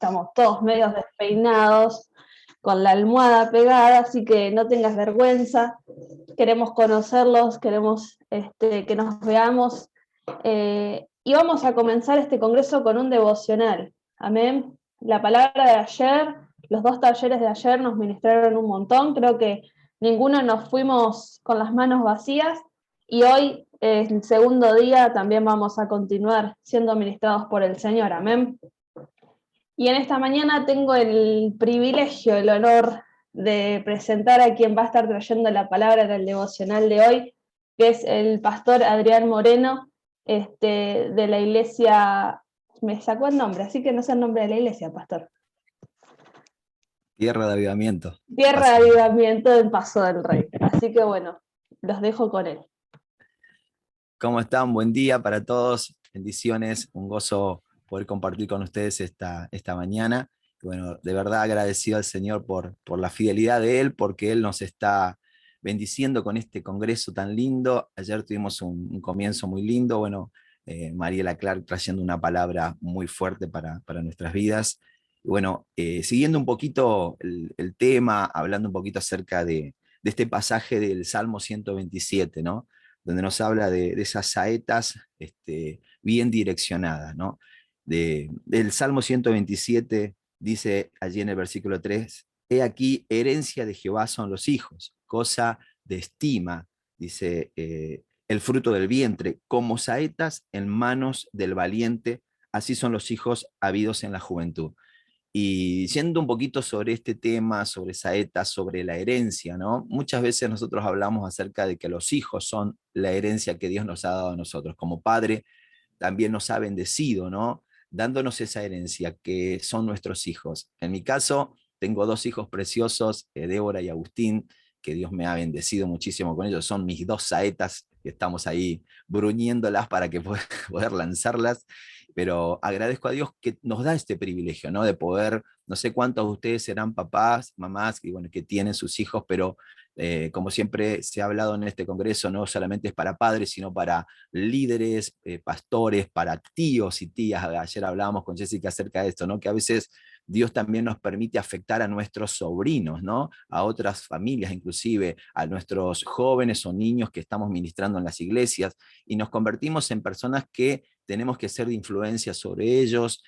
estamos todos medios despeinados, con la almohada pegada, así que no tengas vergüenza, queremos conocerlos, queremos que nos veamos, y vamos a comenzar este congreso con un devocional, amén. La palabra de ayer, los 2 talleres de ayer nos ministraron un montón, creo que ninguno nos fuimos con las manos vacías, y hoy, el segundo día, también vamos a continuar siendo ministrados por el Señor, amén. Y en esta mañana tengo el privilegio, el honor de presentar a quien va a estar trayendo la palabra en el devocional de hoy, que es el pastor Adrián Moreno, de la iglesia, me sacó el nombre, así que no sé el nombre de la iglesia, pastor. Tierra de Avivamiento. Tierra de Avivamiento en Paso del Rey. Así que bueno, los dejo con él. ¿Cómo están? Buen día para todos. Bendiciones. Un gozo poder compartir con ustedes esta mañana. Bueno, de verdad agradecido al Señor por la fidelidad de Él, porque Él nos está bendiciendo con este congreso tan lindo. Ayer tuvimos un comienzo muy lindo. Bueno, Mariela Clark trayendo una palabra muy fuerte para nuestras vidas. Y bueno, siguiendo un poquito el tema, hablando un poquito acerca de este pasaje del Salmo 127, ¿no? Donde nos habla de esas saetas bien direccionadas, ¿no? Del Salmo 127 dice allí en el versículo 3, he aquí, herencia de Jehová son los hijos, cosa de estima, dice, el fruto del vientre, como saetas en manos del valiente, así son los hijos habidos en la juventud. Y siendo un poquito sobre este tema, sobre saetas, sobre la herencia, ¿no? Muchas veces nosotros hablamos acerca de que los hijos son la herencia que Dios nos ha dado a nosotros. Como Padre también nos ha bendecido, ¿no? Dándonos esa herencia que son nuestros hijos. En mi caso, tengo 2 hijos preciosos, Débora y Agustín, que Dios me ha bendecido muchísimo con ellos. Son mis 2 saetas, que estamos ahí bruñéndolas para que poder lanzarlas. Pero agradezco a Dios que nos da este privilegio, ¿no? De poder, no sé cuántos de ustedes serán papás, mamás, y bueno, que tienen sus hijos, pero como siempre se ha hablado en este congreso, no solamente es para padres, sino para líderes, pastores, para tíos y tías. Ayer hablábamos con Jessica acerca de esto, ¿no? Que a veces Dios también nos permite afectar a nuestros sobrinos, ¿no? A otras familias, inclusive a nuestros jóvenes o niños que estamos ministrando en las iglesias, y nos convertimos en personas que tenemos que ser de influencia sobre ellos,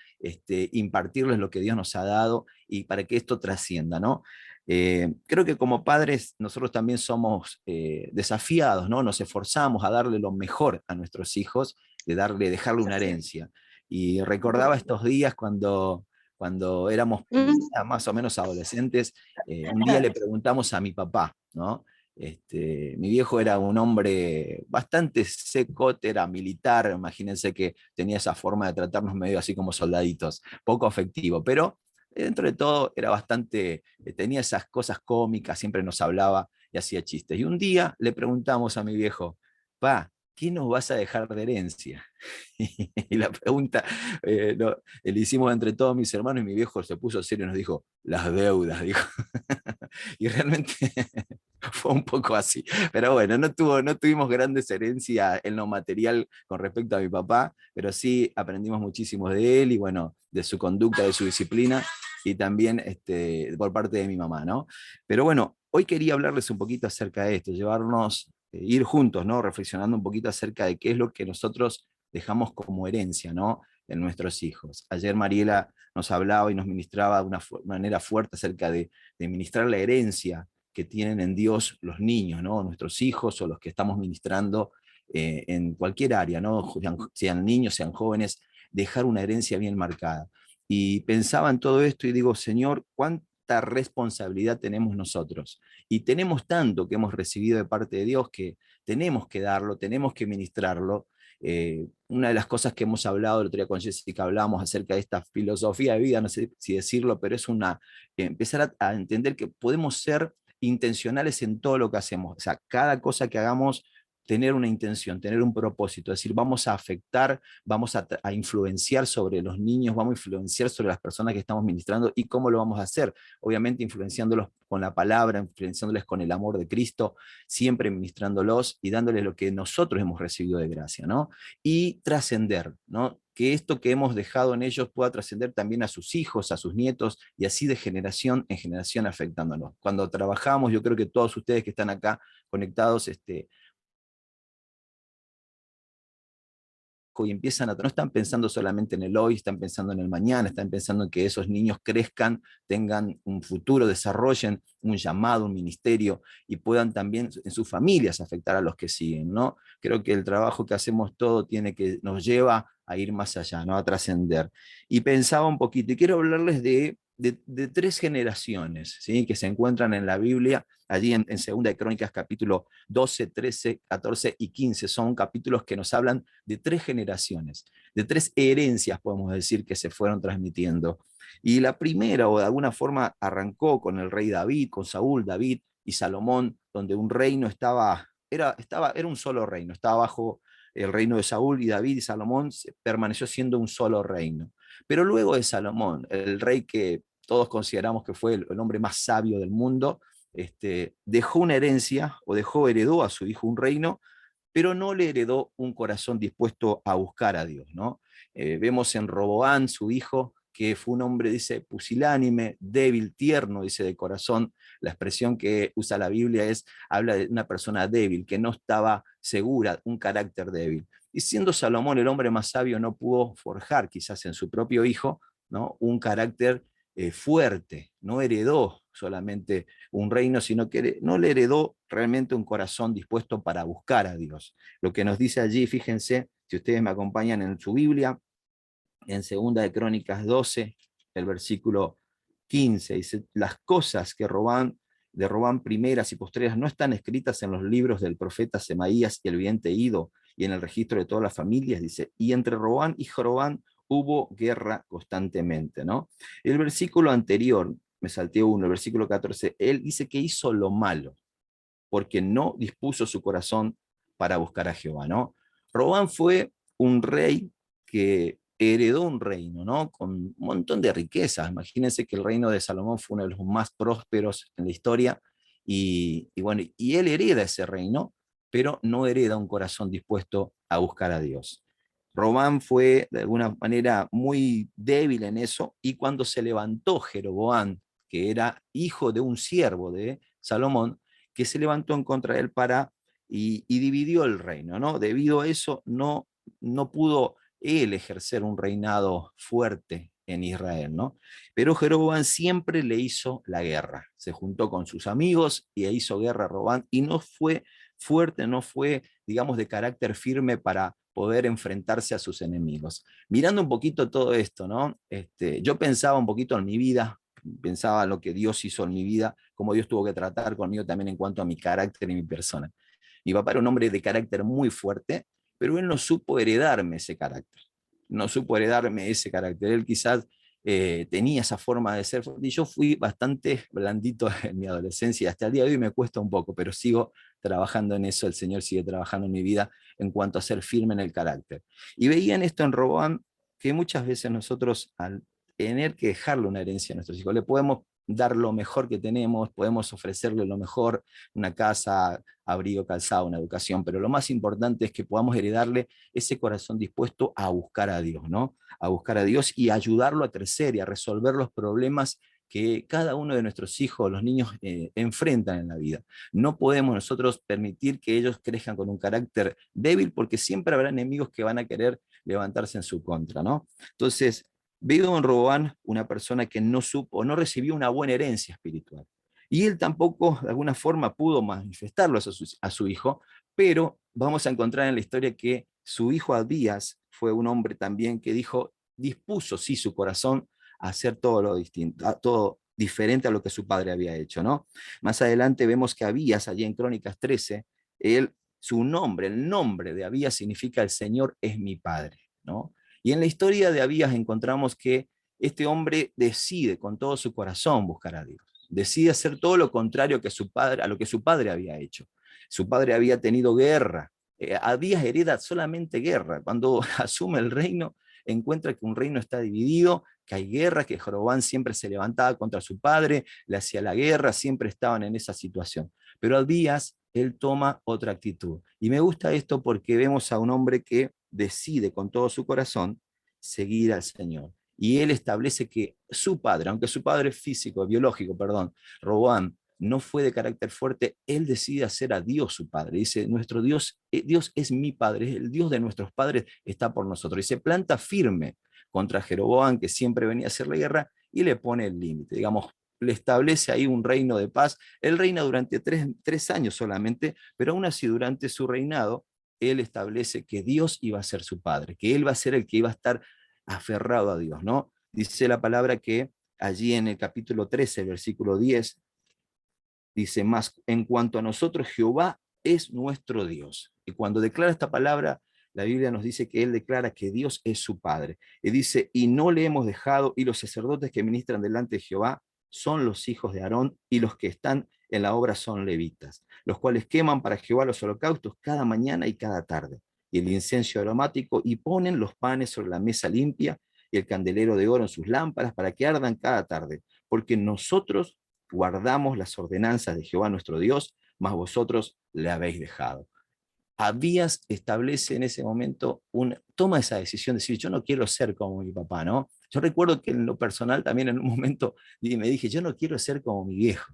impartirles lo que Dios nos ha dado, y para que esto trascienda, ¿no? Creo que como padres nosotros también somos desafiados, ¿no? Nos esforzamos a darle lo mejor a nuestros hijos, dejarle una herencia. Y recordaba estos días cuando éramos más o menos adolescentes, un día le preguntamos a mi papá, ¿no? Mi viejo era un hombre bastante secote, era militar, imagínense que tenía esa forma de tratarnos medio así como soldaditos, poco afectivo, pero dentro de todo era bastante, tenía esas cosas cómicas, siempre nos hablaba y hacía chistes. Y un día le preguntamos a mi viejo, pa, ¿qué nos vas a dejar de herencia? Y la pregunta le hicimos entre todos mis hermanos, y mi viejo se puso serio y nos dijo, las deudas, dijo. Y realmente fue un poco así. Pero bueno, no tuvimos grandes herencias en lo material con respecto a mi papá, pero sí aprendimos muchísimo de él y bueno, de su conducta, de su disciplina, y también por parte de mi mamá, ¿no? Pero bueno, hoy quería hablarles un poquito acerca de esto, llevarnos, ir juntos, ¿no? Reflexionando un poquito acerca de qué es lo que nosotros dejamos como herencia, ¿no? En nuestros hijos. Ayer Mariela nos hablaba y nos ministraba de una manera fuerte acerca de ministrar la herencia que tienen en Dios los niños, ¿no? Nuestros hijos o los que estamos ministrando en cualquier área, ¿no? Sean niños, sean jóvenes, dejar una herencia bien marcada. Y pensaba en todo esto y digo, Señor, ¿cuánta responsabilidad tenemos nosotros? Y tenemos tanto que hemos recibido de parte de Dios que tenemos que darlo, tenemos que ministrarlo. Una de las cosas que hemos hablado el otro día con Jessica, hablamos acerca de esta filosofía de vida, no sé si decirlo, pero es empezar a entender que podemos ser intencionales en todo lo que hacemos. O sea, cada cosa que hagamos tener una intención, tener un propósito, es decir, vamos a afectar, vamos a influenciar sobre los niños, vamos a influenciar sobre las personas que estamos ministrando, y cómo lo vamos a hacer, obviamente influenciándolos con la palabra, influenciándoles con el amor de Cristo, siempre ministrándolos y dándoles lo que nosotros hemos recibido de gracia, ¿no? Y trascender, ¿no? Que esto que hemos dejado en ellos pueda trascender también a sus hijos, a sus nietos, y así de generación en generación afectándonos. Cuando trabajamos, yo creo que todos ustedes que están acá conectados, y empiezan no están pensando solamente en el hoy, están pensando en el mañana, están pensando en que esos niños crezcan, tengan un futuro, desarrollen un llamado, un ministerio, y puedan también en sus familias afectar a los que siguen, ¿no? Creo que el trabajo que hacemos todo nos lleva a ir más allá, ¿no? A trascender. Y pensaba un poquito, y quiero hablarles de tres generaciones, ¿sí? Que se encuentran en la Biblia, allí en Segunda de Crónicas, capítulo 12, 13, 14 y 15, son capítulos que nos hablan de tres generaciones, de tres herencias, podemos decir, que se fueron transmitiendo. Y la primera, o de alguna forma, arrancó con el rey David, con Saúl, David y Salomón, donde un reino era un solo reino, estaba bajo el reino de Saúl, y David y Salomón permaneció siendo un solo reino. Pero luego de Salomón, el rey que todos consideramos que fue el hombre más sabio del mundo, dejó una herencia, o heredó a su hijo un reino, pero no le heredó un corazón dispuesto a buscar a Dios, ¿no? Vemos en Roboán, su hijo, que fue un hombre, dice, pusilánime, débil, tierno, dice, de corazón. La expresión que usa la Biblia habla de una persona débil, que no estaba segura, un carácter débil. Y siendo Salomón el hombre más sabio, no pudo forjar quizás en su propio hijo, ¿no? Un carácter fuerte, no heredó solamente un reino, sino que no le heredó realmente un corazón dispuesto para buscar a Dios. Lo que nos dice allí, fíjense, si ustedes me acompañan en su Biblia, en Segunda de Crónicas 12, el versículo 15, dice: las cosas de Robán primeras y postreras no están escritas en los libros del profeta Semaías y el vidente Ido, y en el registro de todas las familias, dice, y entre Robán y Jorobán hubo guerra constantemente, ¿no? El versículo anterior, me salté uno, el versículo 14, él dice que hizo lo malo, porque no dispuso su corazón para buscar a Jehová, ¿no? Robán fue un rey que heredó un reino, ¿no? Con un montón de riquezas. Imagínense que el reino de Salomón fue uno de los más prósperos en la historia, y bueno, y él hereda ese reino, pero no hereda un corazón dispuesto a buscar a Dios. Robán fue de alguna manera muy débil en eso, y cuando se levantó Jeroboam, que era hijo de un siervo de Salomón, que se levantó en contra de él y dividió el reino, ¿no? Debido a eso no pudo él ejercer un reinado fuerte en Israel, ¿no? Pero Jeroboam siempre le hizo la guerra, se juntó con sus amigos y hizo guerra a Robán, y no fue fuerte, no fue, digamos, de carácter firme para poder enfrentarse a sus enemigos. Mirando un poquito todo esto, ¿no? Yo pensaba un poquito en mi vida, pensaba en lo que Dios hizo en mi vida, cómo Dios tuvo que tratar conmigo también en cuanto a mi carácter y mi persona. Mi papá era un hombre de carácter muy fuerte, pero él no supo heredarme ese carácter. No supo heredarme ese carácter. Él quizás tenía esa forma de ser, y yo fui bastante blandito en mi adolescencia. Hasta el día de hoy me cuesta un poco, pero sigo trabajando en eso. El Señor sigue trabajando en mi vida en cuanto a ser firme en el carácter. Y veían esto en Roboam, que muchas veces nosotros, al tener que dejarle una herencia a nuestros hijos, le podemos dar lo mejor que tenemos, podemos ofrecerle lo mejor, una casa, abrigo, calzado, una educación, pero lo más importante es que podamos heredarle ese corazón dispuesto a buscar a Dios, ¿no? A buscar a Dios y ayudarlo a crecer y a resolver los problemas que cada uno de nuestros hijos, los niños, enfrentan en la vida. No podemos nosotros permitir que ellos crezcan con un carácter débil, porque siempre habrá enemigos que van a querer levantarse en su contra, ¿no? Entonces, veo en Roboán una persona que no supo, no recibió una buena herencia espiritual. Y él tampoco, de alguna forma, pudo manifestarlo a su hijo, pero vamos a encontrar en la historia que su hijo Abías fue un hombre también que dispuso sí su corazón a hacer todo lo distinto, a todo diferente a lo que su padre había hecho, ¿no? Más adelante vemos que Abías, allí en Crónicas 13, su nombre, el nombre de Abías significa el Señor es mi padre, ¿no? Y en la historia de Abías encontramos que este hombre decide con todo su corazón buscar a Dios. Decide hacer todo lo contrario que a lo que su padre había hecho. Su padre había tenido guerra Abías hereda solamente guerra. Cuando asume el reino, encuentra que un reino está dividido, que hay guerra, que Jeroboam siempre se levantaba contra su padre, le hacía la guerra, siempre estaban en esa situación. Pero Abías, él toma otra actitud. Y me gusta esto porque vemos a un hombre que decide con todo su corazón seguir al Señor. Y él establece que su padre, aunque su padre físico, biológico, perdón, Roboam, no fue de carácter fuerte, él decide hacer a Dios su padre. Dice, nuestro Dios, Dios es mi padre, el Dios de nuestros padres está por nosotros. Y se planta firme contra Jeroboam, que siempre venía a hacer la guerra, y le pone el límite. Digamos, le establece ahí un reino de paz. Él reina durante tres años solamente, pero aún así durante su reinado, él establece que Dios iba a ser su padre, que él va a ser el que iba a estar aferrado a Dios, ¿no? Dice la palabra que allí en el capítulo 13, versículo 10, dice más, en cuanto a nosotros, Jehová es nuestro Dios. Y cuando declara esta palabra, la Biblia nos dice que él declara que Dios es su Padre. Y dice, y no le hemos dejado, y los sacerdotes que ministran delante de Jehová son los hijos de Aarón, y los que están en la obra son levitas, los cuales queman para Jehová los holocaustos cada mañana y cada tarde, y el incienso aromático, y ponen los panes sobre la mesa limpia, y el candelero de oro en sus lámparas, para que ardan cada tarde, porque nosotros guardamos las ordenanzas de Jehová nuestro Dios, mas vosotros le habéis dejado. Abías establece en ese momento, toma esa decisión de decir, yo no quiero ser como mi papá, ¿no? Yo recuerdo que en lo personal también en un momento me dije, yo no quiero ser como mi viejo.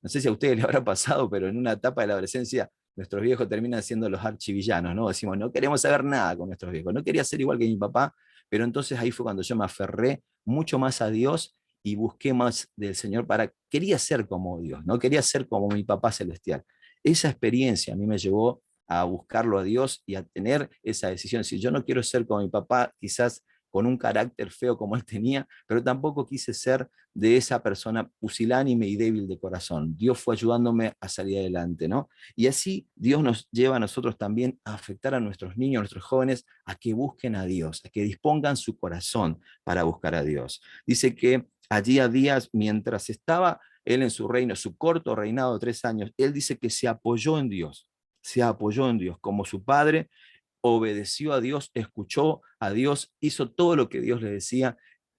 No sé si a ustedes les habrá pasado, pero en una etapa de la adolescencia nuestros viejos terminan siendo los archivillanos, ¿no? Decimos, no queremos saber nada con nuestros viejos. No quería ser igual que mi papá, pero entonces ahí fue cuando yo me aferré mucho más a Dios y busqué más del Señor quería ser como Dios, no quería ser como mi papá celestial. Esa experiencia a mí me llevó a buscarlo a Dios y a tener esa decisión. Si yo no quiero ser como mi papá, quizás con un carácter feo como él tenía, pero tampoco quise ser de esa persona pusilánime y débil de corazón. Dios fue ayudándome a salir adelante, ¿no? Y así Dios nos lleva a nosotros también a afectar a nuestros niños, a nuestros jóvenes, a que busquen a Dios, a que dispongan su corazón para buscar a Dios. Dice que allí a Abías, mientras estaba él en su reino, su corto reinado de 3 años, él dice que se apoyó en Dios, como su padre, obedeció a Dios, escuchó a Dios, hizo todo lo que Dios le decía.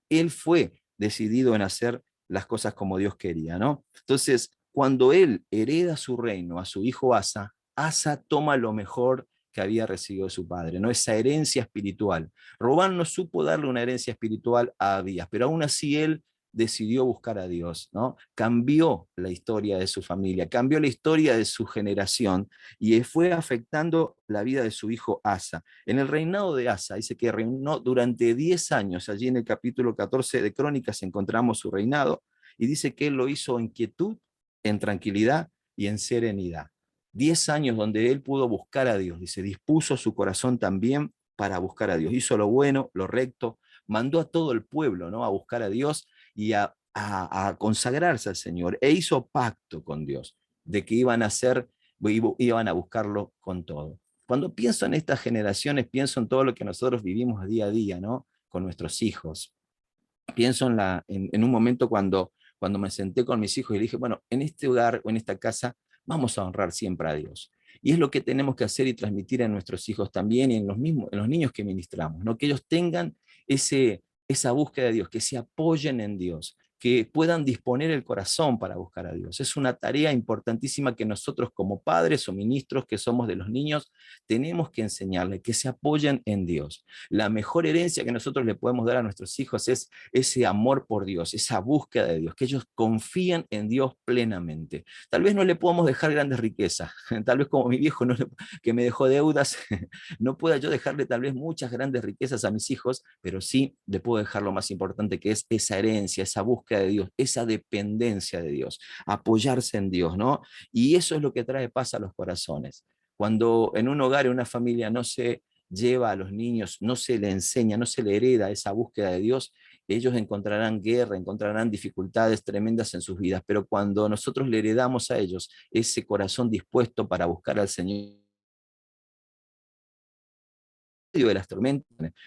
Él fue decidido en hacer las cosas como Dios quería, ¿no? Entonces, cuando él hereda su reino a su hijo Asa, Asa toma lo mejor que había recibido de su padre, ¿no? Esa herencia espiritual. Robán no supo darle una herencia espiritual a Abías, pero aún así él decidió buscar a Dios, ¿no? Cambió la historia de su familia, cambió la historia de su generación y fue afectando la vida de su hijo Asa. En el reinado de Asa, dice que reinó durante 10 años, allí en el capítulo 14 de Crónicas encontramos su reinado, y dice que él lo hizo en quietud, en tranquilidad y en serenidad. 10 años donde él pudo buscar a Dios, dice, dispuso su corazón también para buscar a Dios, hizo lo bueno, lo recto, mandó a todo el pueblo, ¿no?, a buscar a Dios y a consagrarse al Señor, e hizo pacto con Dios de que iban a buscarlo con todo. Cuando pienso en estas generaciones, pienso en todo lo que nosotros vivimos día a día, ¿no?, con nuestros hijos. Pienso en un momento cuando me senté con mis hijos y dije, bueno, en este hogar o en esta casa vamos a honrar siempre a Dios. Y es lo que tenemos que hacer y transmitir a nuestros hijos también y en los niños que ministramos, ¿no?, que ellos tengan esa búsqueda de Dios, que se apoyen en Dios, que puedan disponer el corazón para buscar a Dios. Es una tarea importantísima que nosotros como padres o ministros que somos de los niños tenemos que enseñarles, que se apoyen en Dios. La mejor herencia que nosotros le podemos dar a nuestros hijos es ese amor por Dios, esa búsqueda de Dios, que ellos confíen en Dios plenamente. Tal vez no le podamos dejar grandes riquezas, tal vez como mi viejo que me dejó deudas, no pueda yo dejarle tal vez muchas grandes riquezas a mis hijos, pero sí le puedo dejar lo más importante, que es esa herencia, esa búsqueda de Dios, esa dependencia de Dios, apoyarse en Dios, ¿no? Y eso es lo que trae paz a los corazones. Cuando en un hogar, en una familia, no se lleva a los niños, no se le enseña, no se le hereda esa búsqueda de Dios, ellos encontrarán guerra, encontrarán dificultades tremendas en sus vidas, pero cuando nosotros le heredamos a ellos ese corazón dispuesto para buscar al Señor de las tormentas,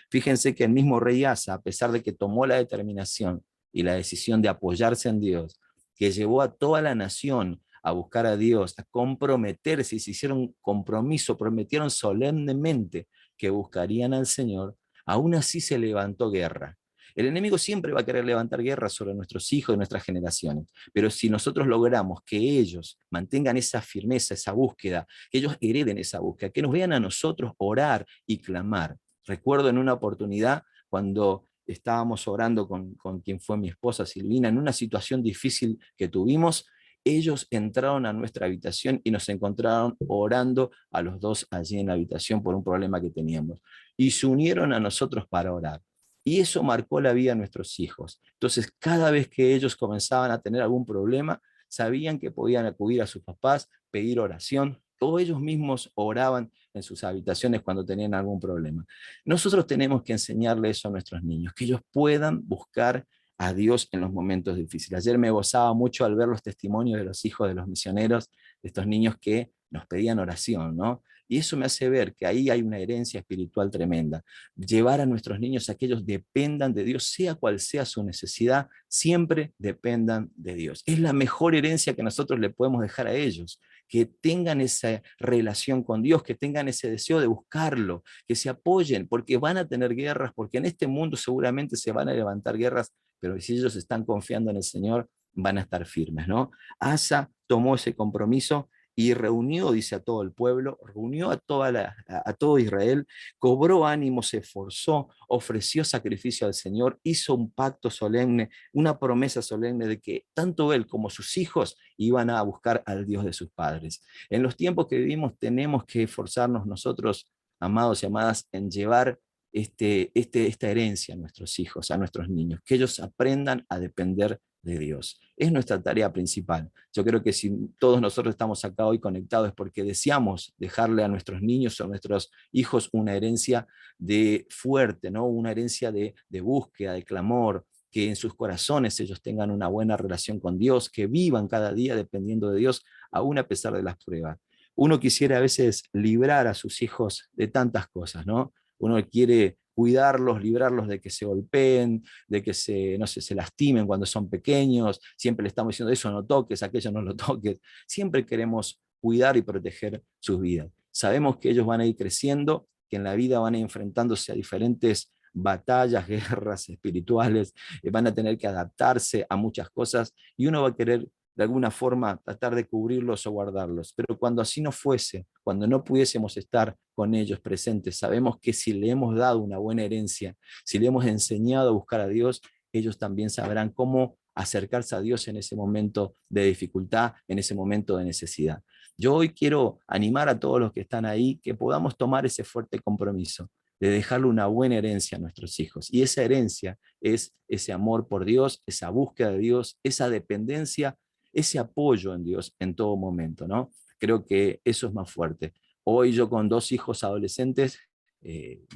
fíjense que el mismo rey Asa, a pesar de que tomó la determinación y la decisión de apoyarse en Dios, que llevó a toda la nación a buscar a Dios, a comprometerse, y se hicieron compromiso, prometieron solemnemente que buscarían al Señor, aún así se levantó guerra. El enemigo siempre va a querer levantar guerra sobre nuestros hijos y nuestras generaciones, pero si nosotros logramos que ellos mantengan esa firmeza, esa búsqueda, que ellos hereden esa búsqueda, que nos vean a nosotros orar y clamar. Recuerdo en una oportunidad cuando estábamos orando con quien fue mi esposa Silvina, en una situación difícil que tuvimos, ellos entraron a nuestra habitación y nos encontraron orando a los dos allí en la habitación por un problema que teníamos. Y se unieron a nosotros para orar. Y eso marcó la vida de nuestros hijos. Entonces, cada vez que ellos comenzaban a tener algún problema, sabían que podían acudir a sus papás, pedir oración, o ellos mismos oraban en sus habitaciones cuando tenían algún problema. Nosotros tenemos que enseñarle eso a nuestros niños, que ellos puedan buscar a Dios en los momentos difíciles. Ayer me gozaba mucho al ver los testimonios de los hijos de los misioneros, de estos niños que nos pedían oración, ¿no? Y eso me hace ver que ahí hay una herencia espiritual tremenda. Llevar a nuestros niños a que ellos dependan de Dios, sea cual sea su necesidad, siempre dependan de Dios. Es la mejor herencia que nosotros le podemos dejar a ellos, que tengan esa relación con Dios, que tengan ese deseo de buscarlo, que se apoyen, porque van a tener guerras, porque en este mundo seguramente se van a levantar guerras, pero si ellos están confiando en el Señor, van a estar firmes, ¿no? Asa tomó ese compromiso y reunió, dice, a todo el pueblo, reunió a todo Israel, cobró ánimo, se esforzó, ofreció sacrificio al Señor, hizo un pacto solemne, una promesa solemne de que tanto él como sus hijos iban a buscar al Dios de sus padres. En los tiempos que vivimos tenemos que esforzarnos nosotros, amados y amadas, en llevar esta herencia a nuestros hijos, a nuestros niños, que ellos aprendan a depender de Dios. Es nuestra tarea principal. Yo creo que si todos nosotros estamos acá hoy conectados es porque deseamos dejarle a nuestros niños o a nuestros hijos una herencia de fuerte, ¿no? Una herencia de búsqueda, de clamor, que en sus corazones ellos tengan una buena relación con Dios, que vivan cada día dependiendo de Dios, aún a pesar de las pruebas. Uno quisiera a veces librar a sus hijos de tantas cosas, ¿no? Uno quiere cuidarlos, librarlos de que se golpeen, de que no sé, se lastimen cuando son pequeños, siempre le estamos diciendo eso no toques, aquello no lo toques, siempre queremos cuidar y proteger sus vidas. Sabemos que ellos van a ir creciendo, que en la vida van a ir enfrentándose a diferentes batallas, guerras espirituales, van a tener que adaptarse a muchas cosas y uno va a querer de alguna forma tratar de cubrirlos o guardarlos. Pero cuando así no fuese, cuando no pudiésemos estar con ellos presentes, sabemos que si le hemos dado una buena herencia, si le hemos enseñado a buscar a Dios, ellos también sabrán cómo acercarse a Dios en ese momento de dificultad, en ese momento de necesidad. Yo hoy quiero animar a todos los que están ahí que podamos tomar ese fuerte compromiso de dejarle una buena herencia a nuestros hijos. Y esa herencia es ese amor por Dios, esa búsqueda de Dios, esa dependencia, ese apoyo en Dios en todo momento, ¿no? Creo que eso es más fuerte. Hoy yo con dos hijos adolescentes,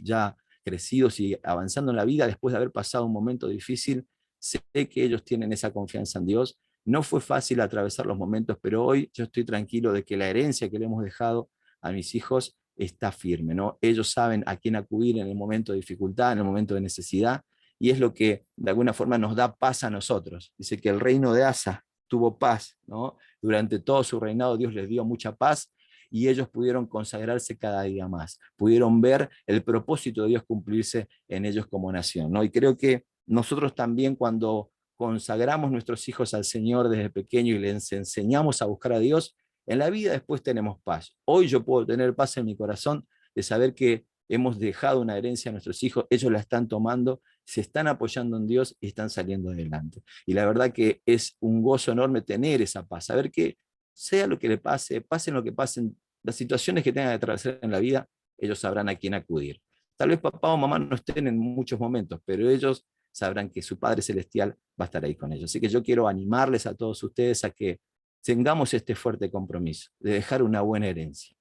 ya crecidos y avanzando en la vida, después de haber pasado un momento difícil, sé que ellos tienen esa confianza en Dios. No fue fácil atravesar los momentos, pero hoy yo estoy tranquilo de que la herencia que le hemos dejado a mis hijos está firme, ¿no? Ellos saben a quién acudir en el momento de dificultad, en el momento de necesidad, y es lo que de alguna forma nos da paz a nosotros. Dice que el reino de Asa tuvo paz, ¿no? Durante todo su reinado Dios les dio mucha paz y ellos pudieron consagrarse cada día más, pudieron ver el propósito de Dios cumplirse en ellos como nación, ¿no? Y creo que nosotros también cuando consagramos nuestros hijos al Señor desde pequeño y les enseñamos a buscar a Dios, en la vida después tenemos paz. Hoy yo puedo tener paz en mi corazón de saber que hemos dejado una herencia a nuestros hijos, ellos la están tomando, se están apoyando en Dios y están saliendo adelante. Y la verdad que es un gozo enorme tener esa paz, saber que sea lo que le pase, pasen lo que pasen, las situaciones que tengan que atravesar en la vida, ellos sabrán a quién acudir. Tal vez papá o mamá no estén en muchos momentos, pero ellos sabrán que su Padre Celestial va a estar ahí con ellos. Así que yo quiero animarles a todos ustedes a que tengamos este fuerte compromiso de dejar una buena herencia.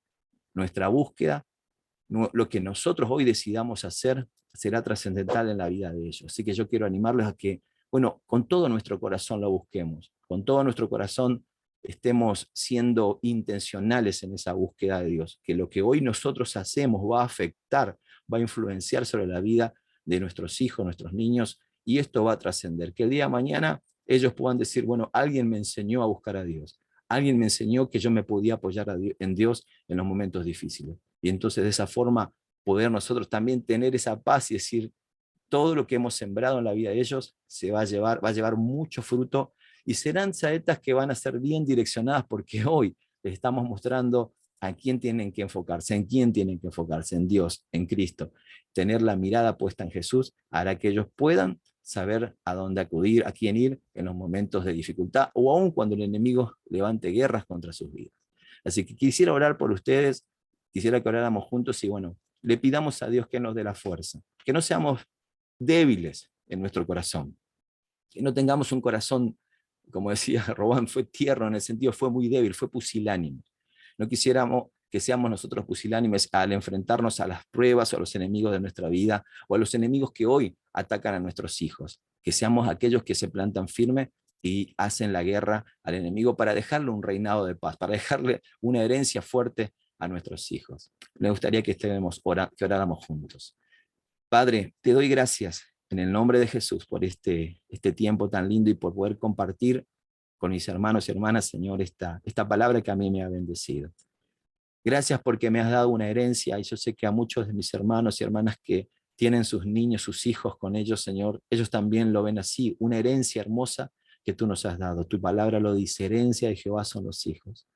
Nuestra búsqueda, lo que nosotros hoy decidamos hacer, será trascendental en la vida de ellos. Así que yo quiero animarles a que, bueno, con todo nuestro corazón lo busquemos, con todo nuestro corazón estemos siendo intencionales en esa búsqueda de Dios, que lo que hoy nosotros hacemos va a afectar, va a influenciar sobre la vida de nuestros hijos, nuestros niños, y esto va a trascender, que el día de mañana ellos puedan decir, bueno, alguien me enseñó a buscar a Dios, Alguien me enseñó que yo me podía apoyar en Dios en los momentos difíciles. Y entonces de esa forma poder nosotros también tener esa paz y decir, todo lo que hemos sembrado en la vida de ellos se va a llevar mucho fruto y serán saetas que van a ser bien direccionadas porque hoy les estamos mostrando a quién tienen que enfocarse, en quién tienen que enfocarse, en Dios, en Cristo. Tener la mirada puesta en Jesús hará que ellos puedan saber a dónde acudir, a quién ir en los momentos de dificultad o aún cuando el enemigo levante guerras contra sus vidas. Así que quisiera orar por ustedes, quisiera que oráramos juntos y bueno, le pidamos a Dios que nos dé la fuerza, que no seamos débiles en nuestro corazón, que no tengamos un corazón, como decía Robán, fue tierno en el sentido, fue muy débil, fue pusilánime. No quisiéramos que seamos nosotros pusilánimes al enfrentarnos a las pruebas o a los enemigos de nuestra vida o a los enemigos que hoy atacan a nuestros hijos, que seamos aquellos que se plantan firme y hacen la guerra al enemigo para dejarle un reinado de paz, para dejarle una herencia fuerte a nuestros hijos. Me gustaría que que oráramos juntos. Padre, te doy gracias en el nombre de Jesús por este tiempo tan lindo y por poder compartir con mis hermanos y hermanas, Señor, esta palabra que a mí me ha bendecido. Gracias porque me has dado una herencia y yo sé que a muchos de mis hermanos y hermanas que tienen sus niños, sus hijos con ellos, Señor, ellos también lo ven así, una herencia hermosa que tú nos has dado. Tu palabra lo dice, herencia de Jehová son los hijos.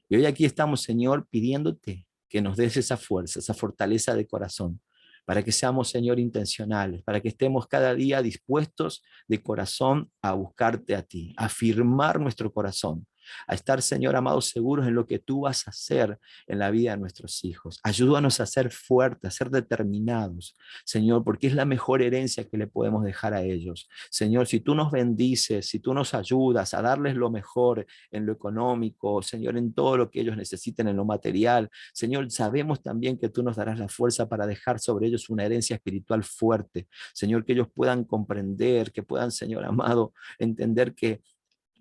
Y hoy aquí estamos, Señor, pidiéndote que nos des esa fuerza, esa fortaleza de corazón, para que seamos, Señor, intencionales, para que estemos cada día dispuestos de corazón a buscarte a ti, a afirmar nuestro corazón, a estar, Señor amado, seguros en lo que tú vas a hacer en la vida de nuestros hijos. Ayúdanos a ser fuertes, a ser determinados, Señor, porque es la mejor herencia que le podemos dejar a ellos. Señor, si tú nos bendices, si tú nos ayudas a darles lo mejor en lo económico, Señor, en todo lo que ellos necesiten, en lo material, Señor, sabemos también que tú nos darás la fuerza para dejar sobre ellos una herencia espiritual fuerte. Señor, que ellos puedan comprender, que puedan, Señor amado, entender que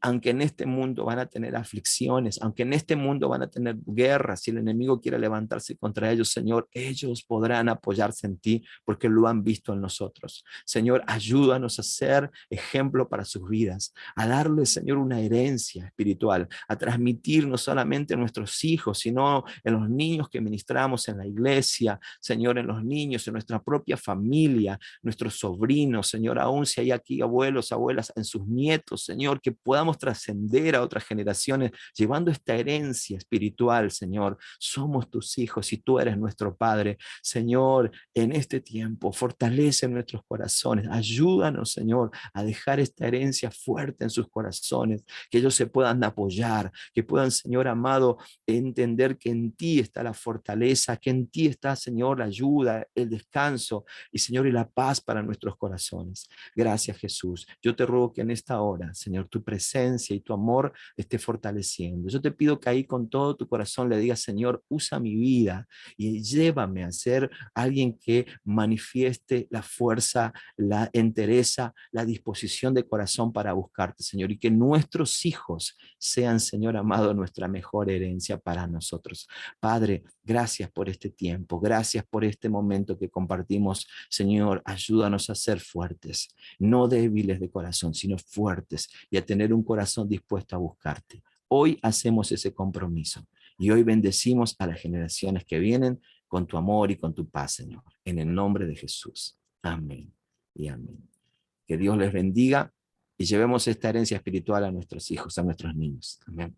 aunque en este mundo van a tener aflicciones, aunque en este mundo van a tener guerras, si el enemigo quiere levantarse contra ellos, Señor, ellos podrán apoyarse en ti porque lo han visto en nosotros. Señor, ayúdanos a ser ejemplo para sus vidas, a darles, Señor, una herencia espiritual, a transmitir no solamente a nuestros hijos, sino en los niños que ministramos en la iglesia, Señor, en los niños, en nuestra propia familia, nuestros sobrinos, Señor, aún si hay aquí abuelos, abuelas, en sus nietos, Señor, que podamos trascender a otras generaciones llevando esta herencia espiritual, Señor. Somos tus hijos y tú eres nuestro Padre. Señor, en este tiempo, fortalece nuestros corazones. Ayúdanos, Señor, a dejar esta herencia fuerte en sus corazones, que ellos se puedan apoyar, que puedan, Señor amado, entender que en ti está la fortaleza, que en ti está, Señor, la ayuda, el descanso y, Señor, y la paz para nuestros corazones. Gracias, Jesús. Yo te ruego que en esta hora, Señor, tu presencia y tu amor esté fortaleciendo. Yo te pido que ahí con todo tu corazón le digas, Señor, usa mi vida y llévame a ser alguien que manifieste la fuerza, la entereza, la disposición de corazón para buscarte, Señor, y que nuestros hijos sean, Señor amado, nuestra mejor herencia para nosotros. Padre, gracias por este tiempo, gracias por este momento que compartimos, Señor, ayúdanos a ser fuertes, no débiles de corazón, sino fuertes y a tener un corazón dispuesto a buscarte. Hoy hacemos ese compromiso y hoy bendecimos a las generaciones que vienen con tu amor y con tu paz, Señor, en el nombre de Jesús. Amén y amén. Que Dios les bendiga y llevemos esta herencia espiritual a nuestros hijos, a nuestros niños. Amén.